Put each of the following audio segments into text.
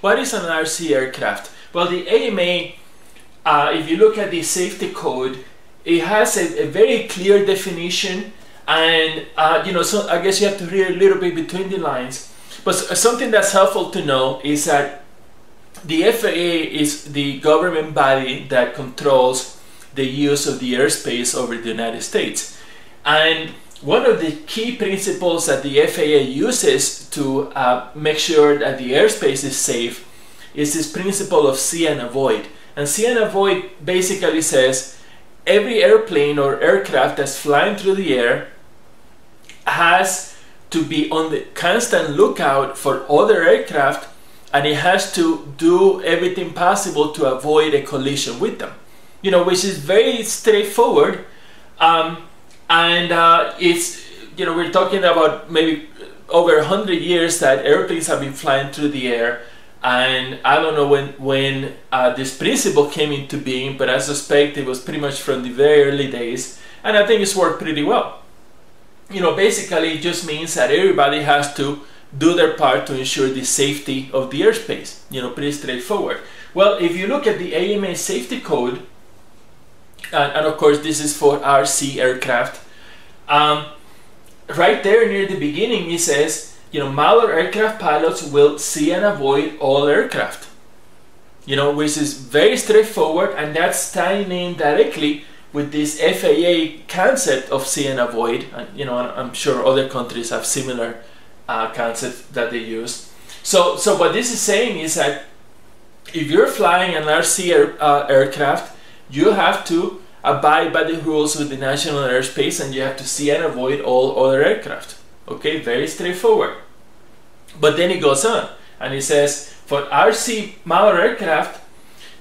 What is an RC aircraft? Well, the AMA, if you look at the safety code, it has a very clear definition, and so I guess you have to read a little bit between the lines. But something that's helpful to know is that the FAA is the government body that controls the use of the airspace over the United States. And one of the key principles that the FAA uses to make sure that the airspace is safe is this principle of see and avoid. And see and avoid basically says every airplane or aircraft that's flying through the air has to be on the constant lookout for other aircraft, and it has to do everything possible to avoid a collision with them. Which is very straightforward. It's, we're talking about maybe over 100 years that airplanes have been flying through the air, and I don't know when this principle came into being, but I suspect it was pretty much from the very early days, and I think it's worked pretty well. Basically it just means that everybody has to do their part to ensure the safety of the airspace. Pretty straightforward. Well, if you look at the AMA safety code, and of course this is for RC aircraft, right there near the beginning it says, model aircraft pilots will see and avoid all aircraft. Which is very straightforward, and that's tying in directly with this FAA concept of see and avoid. And I'm sure other countries have similar concepts that they use. So what this is saying is that if you're flying an RC aircraft, you have to abide by the rules of the national airspace, and you have to see and avoid all other aircraft. Okay, very straightforward. But then it goes on, and it says for RC model aircraft,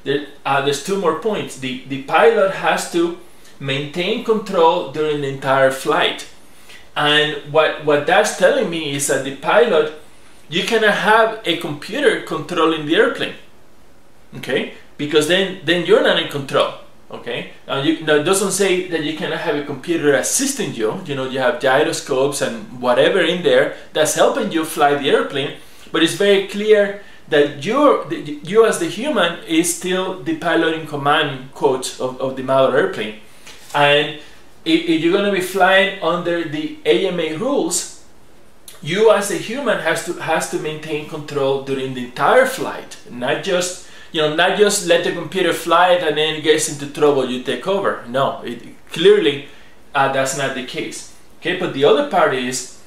there's two more points. The pilot has to maintain control during the entire flight. And what that's telling me is that the pilot, you cannot have a computer controlling the airplane. Okay, because then you're not in control. Okay, now it doesn't say that you cannot have a computer assisting you. You have gyroscopes and whatever in there that's helping you fly the airplane, but it's very clear that you as the human is still the pilot in command, quotes, of the model airplane. And if you're going to be flying under the AMA rules, you as a human has to maintain control during the entire flight, not just let the computer fly it and then it gets into trouble, you take over. No, clearly that's not the case. Okay, but the other part is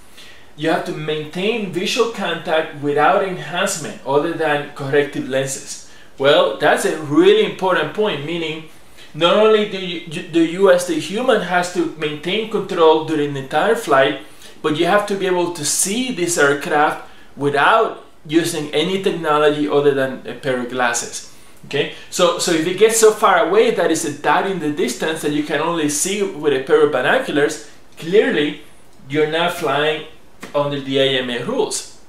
you have to maintain visual contact without enhancement other than corrective lenses. Well, that's a really important point, meaning not only do you as the human has to maintain control during the entire flight, but you have to be able to see this aircraft without using any technology other than a pair of glasses. Okay, so if it gets so far away that it's a dot in the distance that you can only see with a pair of binoculars, clearly you're not flying under the AMA rules.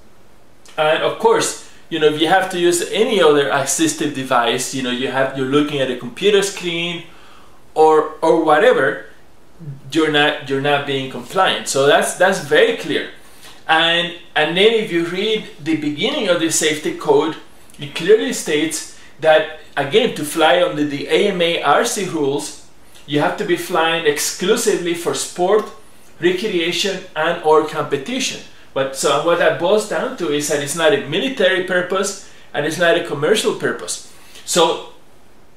And of course, if you have to use any other assistive device, you're looking at a computer screen or whatever, you're not being compliant. So that's very clear. And then if you read the beginning of the safety code, it clearly states that, again, to fly under the AMA RC rules, you have to be flying exclusively for sport, recreation, and or competition. So what that boils down to is that it's not a military purpose and it's not a commercial purpose. So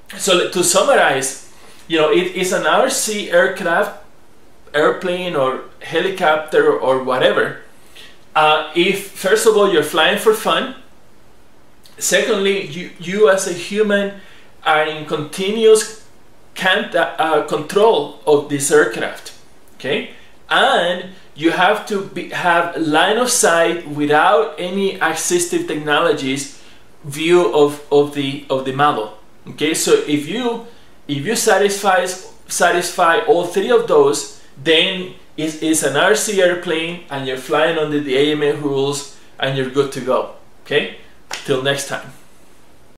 to summarize, it is an RC aircraft, airplane or helicopter or whatever. If first of all you're flying for fun, secondly you as a human are in continuous control of this aircraft, okay, and you have to have line of sight without any assistive technologies view of the model. Okay, so if you satisfy all three of those, then it's an RC airplane and you're flying under the AMA rules and you're good to go. Okay, till next time.